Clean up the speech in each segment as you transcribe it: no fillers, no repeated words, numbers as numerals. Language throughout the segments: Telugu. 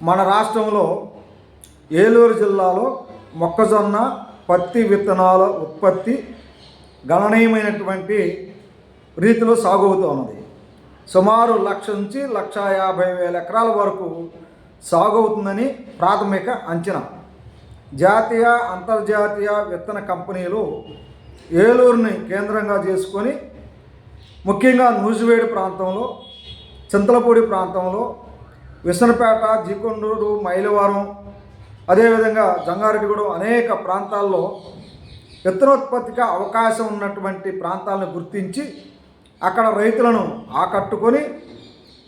మన రాష్ట్రంలో ఏలూరు జిల్లాలో మొక్కజొన్న పత్తి విత్తనాల ఉత్పత్తి గణనీయమైనటువంటి రీతిలో సాగు అవుతూ ఉన్నది. సుమారు 1,00,000 నుంచి 1,50,000 ఎకరాల వరకు సాగు అవుతుందని ప్రాథమిక అంచనా. జాతీయ అంతర్జాతీయ విత్తన కంపెనీలు ఏలూరుని కేంద్రంగా చేసుకొని ముఖ్యంగా నూజివేడు ప్రాంతంలో, చింతలపూడి ప్రాంతంలో, విసనపేట, జీకొండూరు, మైలవరం, అదేవిధంగా జంగారెడ్డిగూడెం అనేక ప్రాంతాల్లో విత్తనోత్పత్తికి అవకాశం ఉన్నటువంటి ప్రాంతాలను గుర్తించి అక్కడ రైతులను ఆకట్టుకొని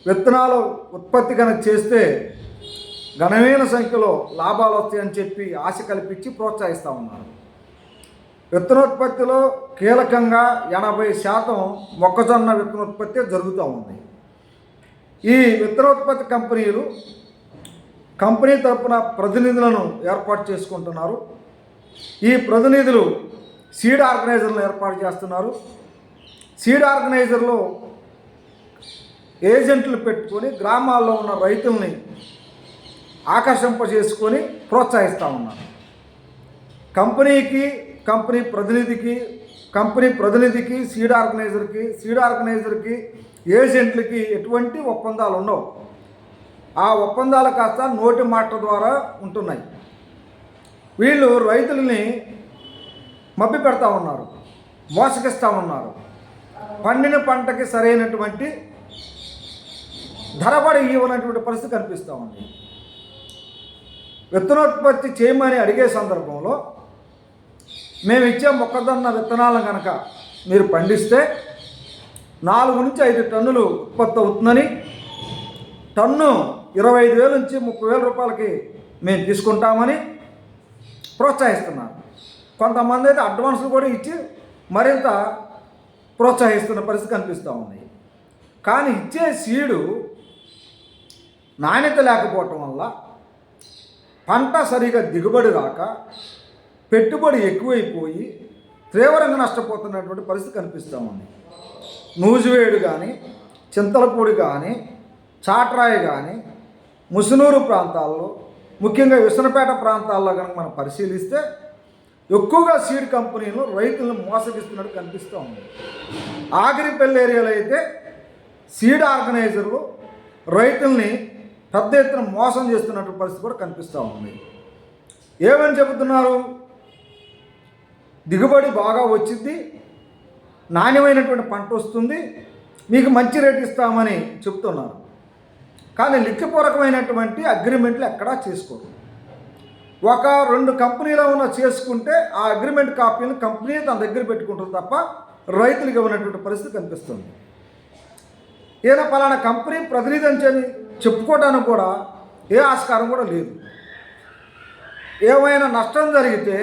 విత్తనాలు ఉత్పత్తి కనుక చేస్తే గణనీయ సంఖ్యలో లాభాలు వస్తాయని చెప్పి ఆశ కల్పించి ప్రోత్సహిస్తూ ఉన్నారు. విత్తనోత్పత్తిలో కీలకంగా 80% మొక్కజొన్న విత్తనోత్పత్తి జరుగుతూ ఉంది. ఈ విత్తనోత్పత్తి కంపెనీలు కంపెనీ తరపున ప్రతినిధులను ఏర్పాటు చేసుకుంటున్నారు. ఈ ప్రతినిధులు సీడ్ ఆర్గనైజర్లను ఏర్పాటు చేస్తున్నారు. సీడ్ ఆర్గనైజర్లో ఏజెంట్లు పెట్టుకొని గ్రామాల్లో ఉన్న రైతుల్ని ఆకర్షింపజేసుకొని ప్రోత్సహిస్తూ ఉన్నారు. కంపెనీ ప్రతినిధికి సీడ్ ఆర్గనైజర్కి ఏజెంట్లకి ఎటువంటి ఒప్పందాలు ఉండవు. ఆ ఒప్పందాలు కాస్త నోటి మాట ద్వారా ఉంటున్నాయి. వీళ్ళు రైతుల్ని మభ్య పెడతా ఉన్నారు, మోసగిస్తూ ఉన్నారు. పండిన పంటకి సరైనటువంటి ధరబడి ఇవ్వనటువంటి పరిస్థితి కనిపిస్తూ ఉంది. విత్తనోత్పత్తి చేయమని అడిగే సందర్భంలో మేము ఇచ్చే మొక్కజొన్న విత్తనాలను కనుక మీరు పండిస్తే 4 నుంచి 5 టన్నులు ఉత్పత్తి అవుతుందని, టన్ను 25,000 నుంచి 30,000 రూపాయలకి మేము తీసుకుంటామని ప్రోత్సహిస్తున్నారు. కొంతమంది అయితే అడ్వాన్సులు కూడా ఇచ్చి మరింత ప్రోత్సహిస్తున్న పరిస్థితి కనిపిస్తూ ఉంది. కానీ ఇచ్చే సీడు నాణ్యత లేకపోవటం వల్ల పంట సరిగా దిగుబడి రాక పెట్టుబడి ఎక్కువైపోయి తీవ్రంగా నష్టపోతున్నటువంటి పరిస్థితి కనిపిస్తూ ఉంది. నూజివేడు కానీ, చింతలపూడి కానీ, చాట్రాయి కానీ, ముసునూరు ప్రాంతాల్లో, ముఖ్యంగా విసనపేట ప్రాంతాల్లో కనుక మనం పరిశీలిస్తే ఎక్కువగా సీడ్ కంపెనీలు రైతులను మోసగిస్తున్నట్టు కనిపిస్తూ ఉంది. ఆగిరిపల్లి ఏరియాలో అయితే సీడ్ ఆర్గనైజర్లు రైతుల్ని పెద్ద ఎత్తున మోసం చేస్తున్నట్టు పరిస్థితి కూడా కనిపిస్తూ ఉంది. ఏమని చెబుతున్నారు? దిగుబడి బాగా వచ్చింది, నాణ్యమైనటువంటి పంట వస్తుంది, మీకు మంచి రేటు ఇస్తామని చెప్తున్నారు. కానీ లిఖితపూర్వకమైనటువంటి అగ్రిమెంట్లు ఎక్కడా చేసుకోరు. 1-2 కంపెనీలో ఉన్న చేసుకుంటే ఆ అగ్రిమెంట్ కాపీని కంపెనీ తన దగ్గర పెట్టుకుంటుంది తప్ప రైతులకు ఇవ్వనటువంటి పరిస్థితి కనిపిస్తుంది. ఈయన పలానా కంపెనీ ప్రతినిధి అని చెప్పుకోవడానికి కూడా ఏ ఆస్కారం కూడా లేదు. ఏమైనా నష్టం జరిగితే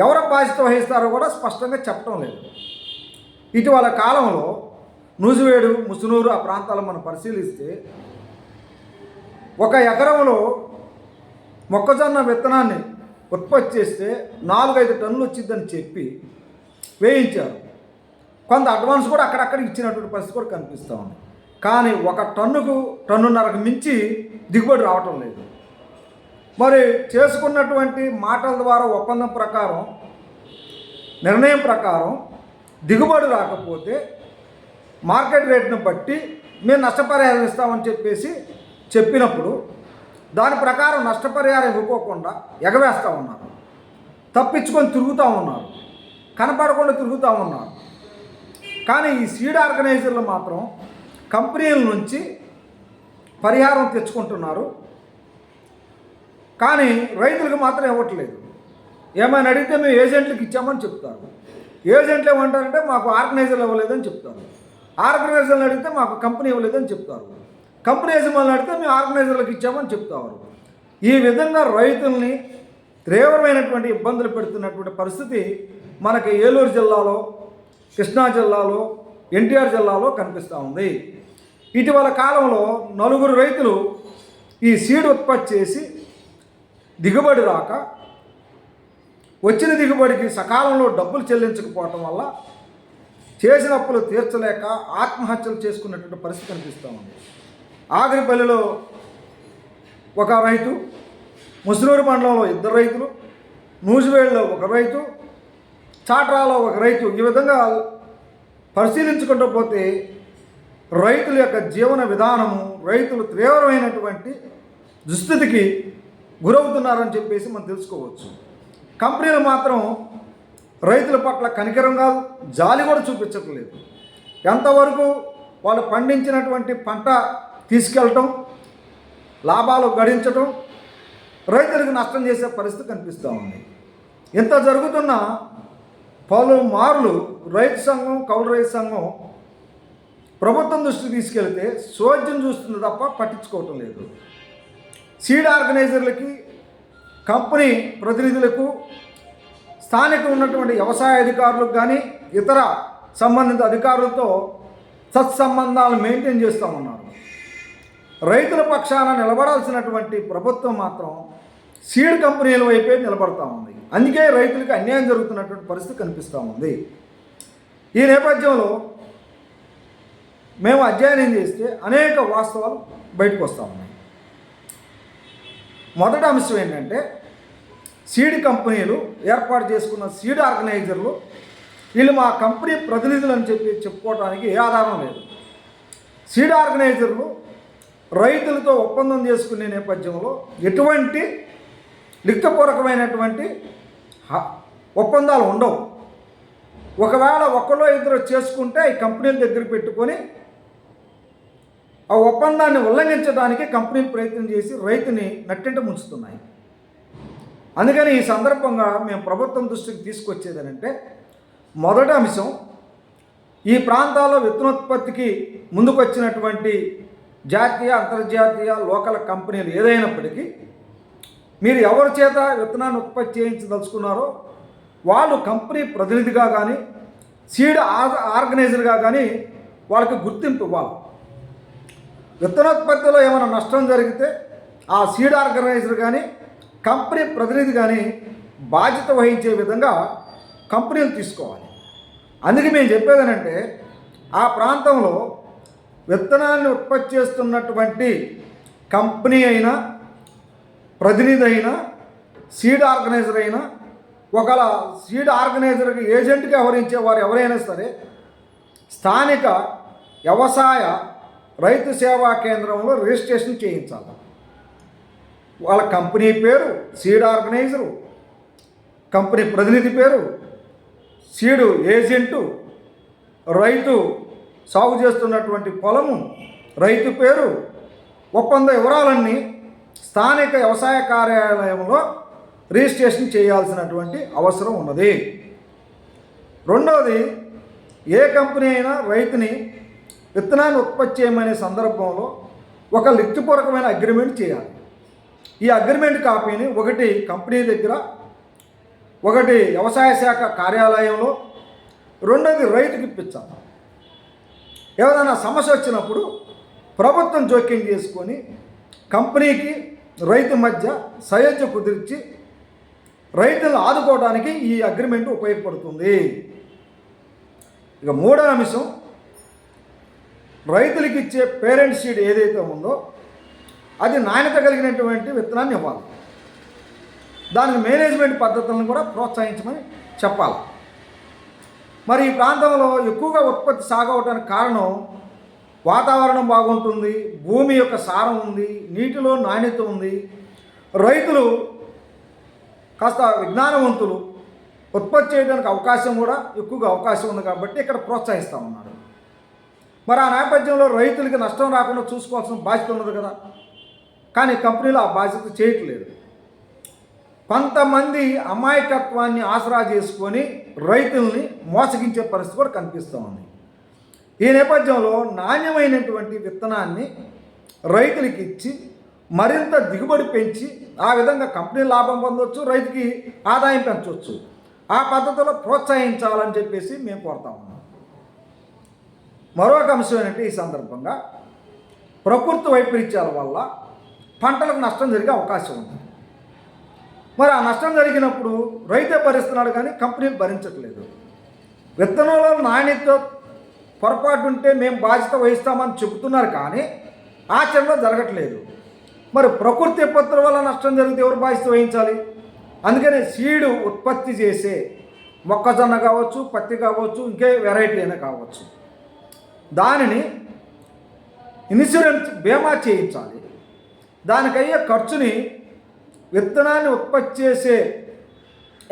ఎవరు బాధ్యత వహిస్తారో కూడా స్పష్టంగా చెప్పడం లేదు. ఇటీవల కాలంలో నూజివేడు, ముసునూరు ఆ ప్రాంతాలను మనం పరిశీలిస్తే 1 ఎకరంలో మొక్కజొన్న విత్తనాన్ని ఉత్పత్తి చేస్తే 4-5 టన్నులు వచ్చిందని చెప్పి వేయించారు. కొంత అడ్వాన్స్ కూడా అక్కడక్కడ ఇచ్చినటువంటి పరిస్థితి కూడా కనిపిస్తూ ఉంది. కానీ 1 టన్నుకు 1.5 మించి దిగుబడి రావటం లేదు. మరి చేసుకున్నటువంటి మాటల ద్వారా ఒప్పందం ప్రకారం, నిర్ణయం ప్రకారం దిగుబడి రాకపోతే మార్కెట్ రేట్ను బట్టి మేము నష్టపరిహారం ఇస్తామని చెప్పినప్పుడు దాని ప్రకారం నష్టపరిహారం ఇవ్వకోకుండా ఎగవేస్తూ ఉన్నారు, తప్పించుకొని తిరుగుతూ ఉన్నారు, కనపడకుండా తిరుగుతూ ఉన్నారు. కానీ ఈ సీడ్ ఆర్గనైజర్లు మాత్రం కంపెనీల నుంచి పరిహారం తెచ్చుకుంటున్నారు, కానీ రైతులకు మాత్రం ఇవ్వట్లేదు. ఏమైనా అడిగితే మేము ఏజెంట్లకు ఇచ్చామని చెప్తారు. ఏజెంట్లు ఏమంటారంటే మాకు ఆర్గనైజర్లు ఇవ్వలేదని చెప్తారు. ఆర్గనైజర్లు అడిగితే మాకు కంపెనీ ఇవ్వలేదని చెప్తారు. కంపెనీ యజమానులు అడిగితే మేము ఆర్గనైజర్లకు ఇచ్చామని చెప్తారు. ఈ విధంగా రైతుల్ని తీవ్రమైనటువంటి ఇబ్బందులు పెడుతున్నటువంటి పరిస్థితి మనకి ఏలూరు జిల్లాలో, కృష్ణా జిల్లాలో, ఎన్టీఆర్ జిల్లాలో కనిపిస్తూ ఉంది. ఇటీవల కాలంలో 4 రైతులు ఈ సీడ్ ఉత్పత్తి చేసి దిగుబడి రాక, వచ్చిన దిగుబడికి సకాలంలో డబ్బులు చెల్లించకపోవటం వల్ల చేసిన అప్పులు తీర్చలేక ఆత్మహత్యలు చేసుకున్నటువంటి పరిస్థితి కనిపిస్తూ ఉంది. ఆగిరిపల్లిలో ఒక రైతు, ముసునూరు మండలంలో 2 రైతులు, నూజివేడులో 1 రైతు, చాట్రాలో 1 రైతు. ఈ విధంగా పరిశీలించుకుంటూ పోతే రైతుల యొక్క జీవన విధానము, రైతులు తీవ్రమైనటువంటి దుస్థితికి గురవుతున్నారని చెప్పేసి మనం తెలుసుకోవచ్చు. కంపెనీలు మాత్రం రైతుల పట్ల కనికరం కాదు, జాలి కూడా చూపించట్లేదు. ఎంతవరకు వాళ్ళు పండించినటువంటి పంట తీసుకెళ్ళటం, లాభాలు గడించటం, రైతులకు నష్టం చేసే పరిస్థితి కనిపిస్తూ ఉంది. ఇంత జరుగుతున్న పలుమార్లు రైతు సంఘం, కౌలు రైతు సంఘం ప్రభుత్వం దృష్టికి తీసుకెళ్తే సోద్యం చూస్తుంది తప్ప పట్టించుకోవటం లేదు. సీడ్ ఆర్గనైజర్లకి, కంపెనీ ప్రతినిధులకు, స్థానిక ఉన్నటువంటి వ్యవసాయ అధికారులకు కానీ ఇతర సంబంధిత అధికారులతో సత్సంబంధాలు మెయింటైన్ చేస్తూ ఉన్నారు. రైతుల పక్షాన నిలబడాల్సినటువంటి ప్రభుత్వం మాత్రం సీడ్ కంపెనీల వైపే నిలబడతా ఉంది. అందుకే రైతులకు అన్యాయం జరుగుతున్నటువంటి పరిస్థితి కనిపిస్తూ ఉంది. ఈ నేపథ్యంలో మేము అధ్యయనం చేస్తే అనేక వాస్తవాలు బయటకు వస్తూ ఉన్నాయి. మొదటి అంశం ఏంటంటే, సీడ్ కంపెనీలు ఏర్పాటు చేసుకున్న సీడ్ ఆర్గనైజర్లు వీళ్ళు మా కంపెనీ ప్రతినిధులు అని చెప్పుకోవడానికి ఏ ఆధారం లేదు. సీడ్ ఆర్గనైజర్లు రైతులతో ఒప్పందం చేసుకునే నేపథ్యంలో ఎటువంటి లిఖితపూర్వకమైనటువంటి ఒప్పందాలు ఉండవు. ఒకవేళ ఒకరో ఇద్దరు చేసుకుంటే ఈ కంపెనీల దగ్గర పెట్టుకొని ఆ ఒప్పందాన్ని ఉల్లంఘించడానికి కంపెనీలు ప్రయత్నం చేసి రైతుని నట్టింట ముంచుతున్నాయి. అందుకని ఈ సందర్భంగా మేము ప్రభుత్వం దృష్టికి తీసుకొచ్చేదనంటే, మొదటి అంశం, ఈ ప్రాంతాల్లో విత్తనోత్పత్తికి ముందుకొచ్చినటువంటి జాతీయ, అంతర్జాతీయ, లోకల్ కంపెనీలు ఏదైనప్పటికీ మీరు ఎవరి చేత విత్తనాన్ని ఉత్పత్తి చేయించదలుచుకున్నారో వాళ్ళు కంపెనీ ప్రతినిధిగా కానీ సీడ్ ఆర్గనైజర్గా కానీ వాళ్ళకి గుర్తింపు ఇవ్వాలి. విత్తనోత్పత్తిలో ఏమైనా నష్టం జరిగితే ఆ సీడ్ ఆర్గనైజర్ కానీ కంపెనీ ప్రతినిధి కానీ బాధ్యత వహించే విధంగా కంపెనీలు తీసుకోవాలి. అందుకే మేము చెప్పేదేనంటే, ఆ ప్రాంతంలో విత్తనాన్ని ఉత్పత్తి చేస్తున్నటువంటి కంపెనీ అయినా, ప్రతినిధి అయినా, సీడ్ ఆర్గనైజర్ అయినా, ఒకవేళ సీడ్ ఆర్గనైజర్కి ఏజెంట్గా వ్యవహరించే వారు ఎవరైనా సరే స్థానిక వ్యవసాయ రైతు సేవా కేంద్రంలో రిజిస్ట్రేషన్ చేయించాలి. వాళ్ళ కంపెనీ పేరు, సీడ్ ఆర్గనైజరు, కంపెనీ ప్రతినిధి పేరు, సీడు ఏజెంటు, రైతు సాగు చేస్తున్నటువంటి పొలము, రైతు పేరు, ఒప్పంద వివరాలన్నీ స్థానిక వ్యవసాయ కార్యాలయంలో రిజిస్ట్రేషన్ చేయాల్సినటువంటి అవసరం ఉన్నది. రెండవది, ఏ కంపెనీ అయినా రైతుని విత్తనాన్ని ఉత్పత్తి చేయమనే సందర్భంలో ఒక లిఖితపూర్వకమైన అగ్రిమెంట్ చేయాలి. ఈ అగ్రిమెంట్ కాపీని ఒకటి కంపెనీ దగ్గర, ఒకటి వ్యవసాయ శాఖ కార్యాలయంలో, రెండోది రైతుకి ఇప్పించాలి. ఏదైనా సమస్య వచ్చినప్పుడు ప్రభుత్వం జోక్యం చేసుకొని కంపెనీకి రైతు మధ్య సయోధ్య కుదిర్చి రైతులను ఆదుకోవడానికి ఈ అగ్రిమెంట్ ఉపయోగపడుతుంది. ఇక మూడో అంశం, రైతులకి ఇచ్చే పేరెంట్ సీడ్ ఏదైతే ఉందో అది నాణ్యత కలిగినటువంటి విత్తనాన్ని ఇవ్వాలి. దానికి మేనేజ్మెంట్ పద్ధతులను కూడా ప్రోత్సహించమని చెప్పాలి. మరి ఈ ప్రాంతంలో ఎక్కువగా ఉత్పత్తి సాగవటానికి కారణం వాతావరణం బాగుంటుంది, భూమి యొక్క సారం ఉంది, నీటిలో నాణ్యత ఉంది, రైతులు కాస్త విజ్ఞానవంతులు, ఉత్పత్తి చేయడానికి అవకాశం కూడా ఎక్కువగా అవకాశం ఉంది కాబట్టి ఇక్కడ ప్రోత్సహిస్తూ ఉన్నారు. మరి ఆ నేపథ్యంలో రైతులకి నష్టం రాకుండా చూసుకోవాల్సిన బాధ్యత ఉన్నది కదా. కానీ కంపెనీలు ఆ బాధ్యత చేయట్లేదు. కొంతమంది అమాయకత్వాన్ని ఆసరా చేసుకొని రైతుల్ని మోసగించే పరిస్థితి కూడా కనిపిస్తూ ఉంది. ఈ నేపథ్యంలో నాణ్యమైనటువంటి విత్తనాన్ని రైతులకి ఇచ్చి మరింత దిగుబడి పెంచి ఆ విధంగా కంపెనీ లాభం పొందవచ్చు, రైతుకి ఆదాయం పెంచవచ్చు. ఆ పద్ధతిలో ప్రోత్సహించాలని చెప్పేసి మేము కోరుతా ఉన్నాం. మరొక అంశం ఏంటంటే, ఈ సందర్భంగా ప్రకృతి వైపరీత్యాల వల్ల పంటలకు నష్టం జరిగే అవకాశం ఉంది. మరి ఆ నష్టం జరిగినప్పుడు రైతే భరిస్తున్నాడు కానీ కంపెనీలు భరించట్లేదు. విత్తనంలో నాణ్యత పొరపాటు ఉంటే మేము బాధ్యత వహిస్తామని చెబుతున్నారు కానీ ఆచరణలో జరగట్లేదు. మరి ప్రకృతి విపత్తుల వల్ల నష్టం జరిగితే ఎవరు బాధ్యత వహించాలి? అందుకనే సీడు ఉత్పత్తి చేసే మొక్కజొన్న కావచ్చు, పత్తి కావచ్చు, ఇంకే వెరైటీ అయినా కావచ్చు, దానిని ఇన్సూరెన్స్ బీమా చేయించాలి. దానికయ్యే ఖర్చుని విత్తనాన్ని ఉత్పత్తి చేసే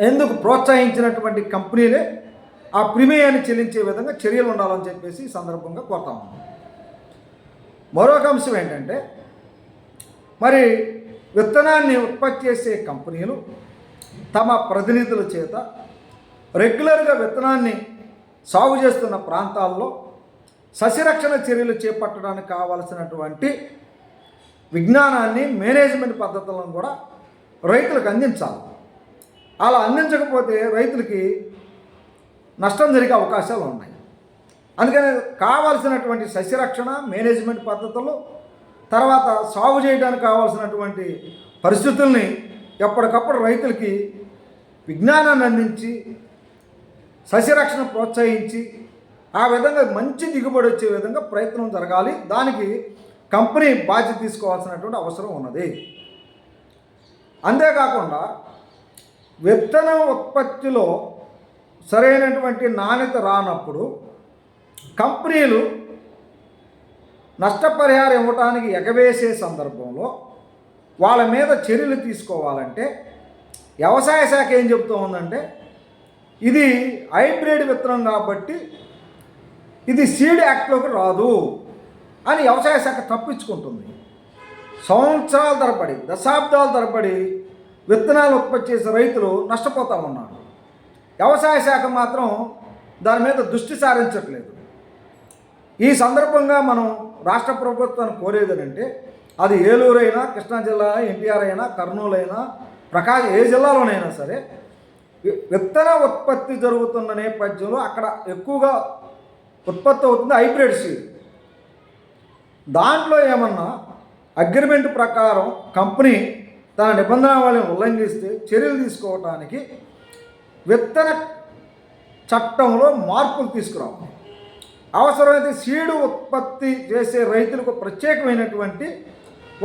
ఎందుకు ప్రోత్సహించినటువంటి కంపెనీలే ఆ ప్రీమియాన్ని చెల్లించే విధంగా చర్యలు ఉండాలని చెప్పేసి ఈ సందర్భంగా కోరుతా ఉన్నాం. మరొక అంశం ఏంటంటే, మరి విత్తనాన్ని ఉత్పత్తి చేసే కంపెనీలు తమ ప్రతినిధుల చేత రెగ్యులర్గా విత్తనాన్ని సాగు చేస్తున్న ప్రాంతాల్లో సస్యరక్షణ చర్యలు చేపట్టడానికి కావలసినటువంటి విజ్ఞానాన్ని, మేనేజ్మెంట్ పద్ధతులను కూడా రైతులకు అందించాలి. అలా అందించకపోతే రైతులకి నష్టం జరిగే అవకాశాలు ఉన్నాయి. అందుకని కావాల్సినటువంటి సస్యరక్షణ, మేనేజ్మెంట్ పద్ధతులు, తర్వాత సాగు చేయడానికి కావాల్సినటువంటి పరిస్థితుల్ని ఎప్పటికప్పుడు రైతులకి విజ్ఞానాన్ని అందించి సస్యరక్షణ ప్రోత్సహించి ఆ విధంగా మంచి దిగుబడి వచ్చే విధంగా ప్రయత్నం జరగాలి. దానికి కంపెనీ బాధ్యత తీసుకోవాల్సినటువంటి అవసరం ఉన్నది. అంతేకాకుండా విత్తన ఉత్పత్తిలో సరైనటువంటి నాణ్యత రానప్పుడు కంపెనీలు నష్టపరిహారం ఇవ్వడానికి ఎగవేసే సందర్భంలో వాళ్ళ మీద చర్యలు తీసుకోవాలంటే వ్యవసాయ శాఖ ఏం చెబుతూ ఉందంటే, ఇది హైబ్రిడ్ విత్తనం కాబట్టి ఇది సీడ్ యాక్ట్లోకి రాదు అని వ్యవసాయ శాఖ తప్పించుకుంటుంది. సంవత్సరాల తరబడి, దశాబ్దాల తరబడి విత్తనాలు ఉత్పత్తి చేసే రైతులు నష్టపోతూ ఉన్నారు. వ్యవసాయ శాఖ మాత్రం దాని మీద దృష్టి సారించట్లేదు. ఈ సందర్భంగా మనం రాష్ట్ర ప్రభుత్వాన్ని కోరేదేనంటే, అది ఏలూరు అయినా, కృష్ణా జిల్లా, ఎన్టీఆర్ అయినా, కర్నూలు అయినా, ప్రకాశం, ఏ జిల్లాలోనైనా సరే విత్తన ఉత్పత్తి జరుగుతున్న నేపథ్యంలో అక్కడ ఎక్కువగా ఉత్పత్తి అవుతుంది హైబ్రిడ్ సీడ్. దాంట్లో ఏమన్నా అగ్రిమెంట్ ప్రకారం కంపెనీ తన నిబంధనలను ఉల్లంఘిస్తే చర్యలు తీసుకోవడానికి విత్తన చట్టంలో మార్పులు తీసుకురావాలి. అవసరమైతే సీడు ఉత్పత్తి చేసే రైతులకు ప్రత్యేకమైనటువంటి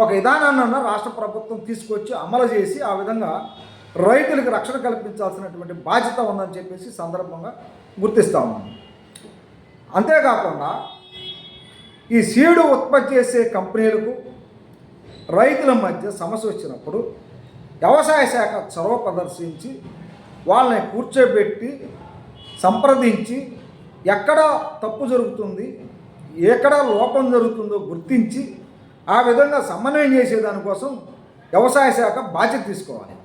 ఒక విధానాన్ని రాష్ట్ర ప్రభుత్వం తీసుకొచ్చి అమలు చేసి ఆ విధంగా రైతులకు రక్షణ కల్పించాల్సినటువంటి బాధ్యత ఉందని చెప్పేసి సందర్భంగా గుర్తిస్తా ఉన్నాను. అంతేకాకుండా ఈ సీడు ఉత్పత్తి చేసే కంపెనీలకు రైతుల మధ్య సమస్య వచ్చినప్పుడు వ్యవసాయ శాఖ చొరవ ప్రదర్శించి వాళ్ళని కూర్చోబెట్టి సంప్రదించి ఎక్కడ తప్పు జరుగుతుంది, ఎక్కడ లోపం జరుగుతుందో గుర్తించి ఆ విధంగా సమన్వయం చేసేదానికోసం వ్యవసాయ శాఖ బాధ్యత తీసుకోవాలి.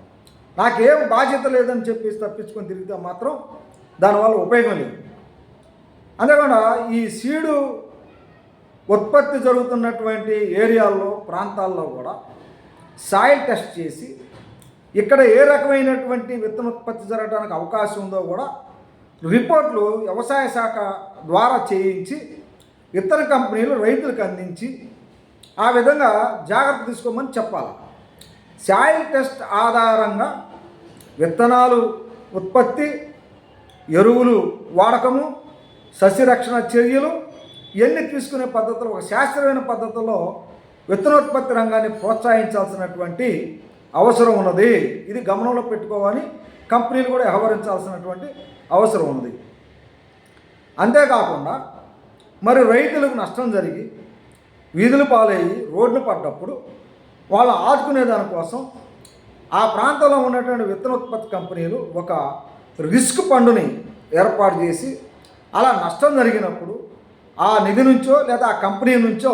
నాకేం బాధ్యత లేదని చెప్పేసి తప్పించుకొని తిరిగితే మాత్రం దానివల్ల ఉపయోగం లేదు. అంతేకాకుండా ఈ సీడు ఉత్పత్తి జరుగుతున్నటువంటి ఏరియాల్లో, ప్రాంతాల్లో కూడా సాయిల్ టెస్ట్ చేసి ఇక్కడ ఏ రకమైనటువంటి విత్తనోత్పత్తి జరగడానికి అవకాశం ఉందో కూడా రిపోర్ట్లు వ్యవసాయ శాఖ ద్వారా చేయించి విత్తన కంపెనీలు రైతులకు అందించి ఆ విధంగా జాగ్రత్త తీసుకోమని చెప్పాలి. సాయిల్ టెస్ట్ ఆధారంగా విత్తనాలు ఉత్పత్తి, ఎరువులు వాడకము, సస్యరక్షణ చర్యలు ఇవన్నీ తీసుకునే పద్ధతులు ఒక శాస్త్రీయమైన పద్ధతిలో విత్తనోత్పత్తి రంగాన్ని ప్రోత్సహించాల్సినటువంటి అవసరం ఉన్నది. ఇది గమనంలో పెట్టుకోవాలి. కంపెనీలు కూడా వ్యవహరించాల్సినటువంటి అవసరం ఉన్నది. అంతేకాకుండా మరి రైతులకు నష్టం జరిగి వీధులు పాలయ్యి రోడ్లు పడ్డప్పుడు వాళ్ళు ఆదుకునే దానికోసం ఆ ప్రాంతంలో ఉన్నటువంటి విత్తనోత్పత్తి కంపెనీలు ఒక రిస్క్ ఫండ్ని ఏర్పాటు చేసి అలా నష్టం జరిగినప్పుడు ఆ నిధి నుంచో లేదా ఆ కంపెనీ నుంచో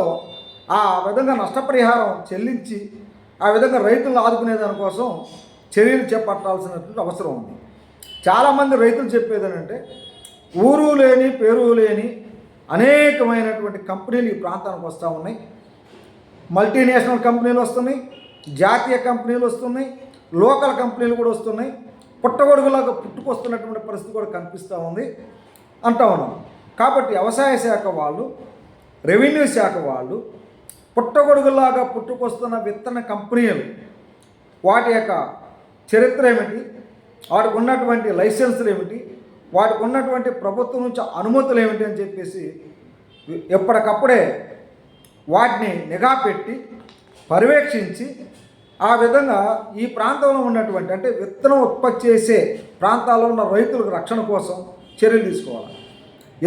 ఆ విధంగా నష్టపరిహారం చెల్లించి ఆ విధంగా రైతులను ఆదుకునే దానికోసం చర్యలు చేపట్టాల్సినటువంటి అవసరం ఉంది. చాలామంది రైతులు చెప్పేది ఏంటంటే, ఊరు లేని పేరు లేని అనేకమైనటువంటి కంపెనీలు ఈ ప్రాంతానికి వస్తూ ఉన్నాయి. మల్టీనేషనల్ కంపెనీలు వస్తున్నాయి, జాతీయ కంపెనీలు వస్తున్నాయి, లోకల్ కంపెనీలు కూడా వస్తున్నాయి. పుట్టగొడుగులాగా పుట్టుకొస్తున్నటువంటి పరిస్థితి కూడా కనిపిస్తూ ఉంది అంటూ ఉన్నాం. కాబట్టి వ్యవసాయ శాఖ వాళ్ళు, రెవెన్యూ శాఖ వాళ్ళు పుట్టగొడుగులాగా పుట్టుకొస్తున్న విత్తన కంపెనీలు వాటి యొక్క చరిత్ర ఏమిటి, వాటికి ఉన్నటువంటి లైసెన్సులు ఏమిటి, వాటికి ఉన్నటువంటి ప్రభుత్వం నుంచి అనుమతులు ఏమిటి అని చెప్పేసి ఎప్పటికప్పుడే వాటిని నిఘా పెట్టి పర్యవేక్షించి ఆ విధంగా ఈ ప్రాంతంలో ఉన్నటువంటి అంటే విత్తనం ఉత్పత్తి చేసే ప్రాంతాల్లో ఉన్న రైతులకు రక్షణ కోసం చర్యలు తీసుకోవాలి.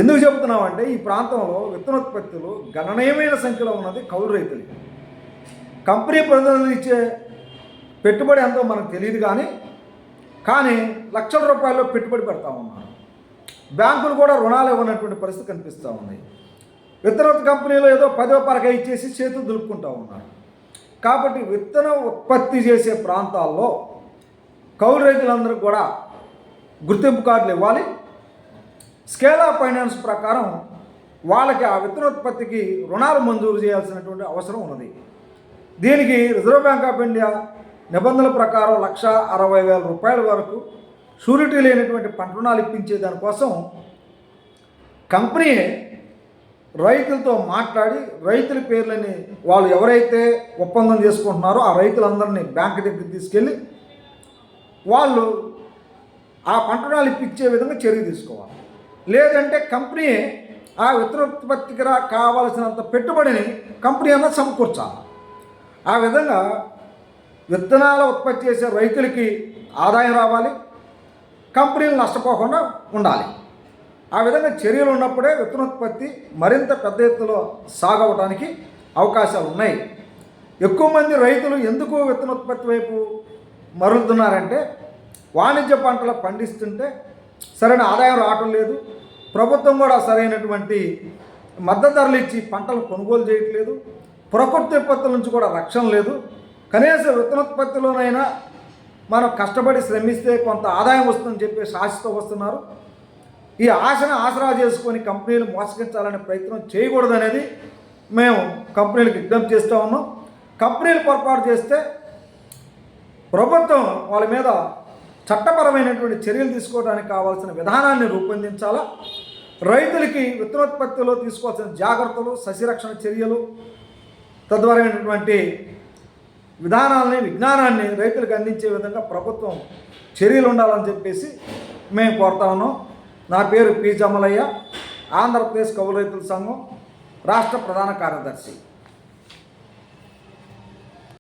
ఎందుకు చెబుతున్నామంటే ఈ ప్రాంతంలో విత్తనోత్పత్తులు గణనీయమైన సంఖ్యలో ఉన్నది కౌలు రైతులు. కంపెనీ ప్రతినిధులు ఇచ్చే పెట్టుబడి ఎంతో మనకు తెలియదు, కానీ లక్షల రూపాయల్లో పెట్టుబడి పెడతా ఉన్నారు. బ్యాంకులు కూడా రుణాలు ఇవ్వనటువంటి పరిస్థితి కనిపిస్తూ ఉంది. విత్తనోత్పత్తి కంపెనీలో ఏదో 10వ పరక ఇచ్చేసి చేతులు దులుపుకుంటూ ఉన్నారు. కాబట్టి విత్తనం ఉత్పత్తి చేసే ప్రాంతాల్లో కౌలు రైతులందరికీ కూడా గుర్తింపు కార్డులు ఇవ్వాలి. స్కేల్ ఆఫ్ ఫైనాన్స్ ప్రకారం వాళ్ళకి ఆ విత్తనోత్పత్తికి రుణాలు మంజూరు చేయాల్సినటువంటి అవసరం ఉన్నది. దీనికి రిజర్వ్ బ్యాంక్ ఆఫ్ ఇండియా నిబంధనల ప్రకారం 1,60,000 రూపాయల వరకు షూరిటీ లేనటువంటి పంట రుణాలు ఇప్పించే దానికోసం కంపెనీ రైతులతో మాట్లాడి రైతుల పేర్లని వాళ్ళు ఎవరైతే ఒప్పందం చేసుకుంటున్నారో ఆ రైతులందరినీ బ్యాంక్ దగ్గరికి తీసుకెళ్ళి వాళ్ళు ఆ పంట రుణాలు ఇప్పించే విధంగా చర్య తీసుకోవాలి. లేదంటే కంపెనీ ఆ విత్తనోత్పత్తికి కావాల్సినంత పెట్టుబడిని కంపెనీ అన్నది సమకూర్చాలి. ఆ విధంగా విత్తనాల ఉత్పత్తి చేసే రైతులకి ఆదాయం రావాలి, కంపెనీలు నష్టపోకుండా ఉండాలి. ఆ విధంగా చర్యలు ఉన్నప్పుడే విత్తనోత్పత్తి మరింత పెద్ద ఎత్తులో సాగవడానికి అవకాశాలు ఉన్నాయి. ఎక్కువ మంది రైతులు ఎందుకు విత్తనోత్పత్తి వైపు మరులుతున్నారంటే వాణిజ్య పంటలు పండిస్తుంటే సరైన ఆదాయం రావటం లేదు, ప్రభుత్వం కూడా సరైనటువంటి మద్దతు ధరలు ఇచ్చి పంటలు కొనుగోలు చేయట్లేదు, ప్రకృతి విపత్తుల నుంచి కూడా రక్షణ లేదు. కనీసం విత్తనోత్పత్తిలోనైనా మనం కష్టపడి శ్రమిస్తే కొంత ఆదాయం వస్తుందని చెప్పి ఆశతో వస్తున్నారు. ఈ ఆశను ఆసరా చేసుకొని కంపెనీలు మోసగించాలనే ప్రయత్నం చేయకూడదనేది మేము కంపెనీలకు విజ్ఞప్తి చేస్తూ ఉన్నాం. కంపెనీలు పొరపాటు చేస్తే ప్రభుత్వం వాళ్ళ మీద చట్టపరమైనటువంటి చర్యలు తీసుకోవడానికి కావాల్సిన విధానాన్ని రూపొందించాలా. రైతులకి విత్తనోత్పత్తిలో తీసుకోవాల్సిన జాగ్రత్తలు, సస్యరక్షణ చర్యలు, తద్వారైనటువంటి విధానాలని, విజ్ఞానాన్ని రైతులకు అందించే విధంగా ప్రభుత్వం చర్యలు ఉండాలని చెప్పేసి మేము కోరుతా ఉన్నాం. నా పేరు పి. జమలయ్య, ఆంధ్రప్రదేశ్ కౌలు రైతుల సంఘం రాష్ట్ర ప్రధాన కార్యదర్శి.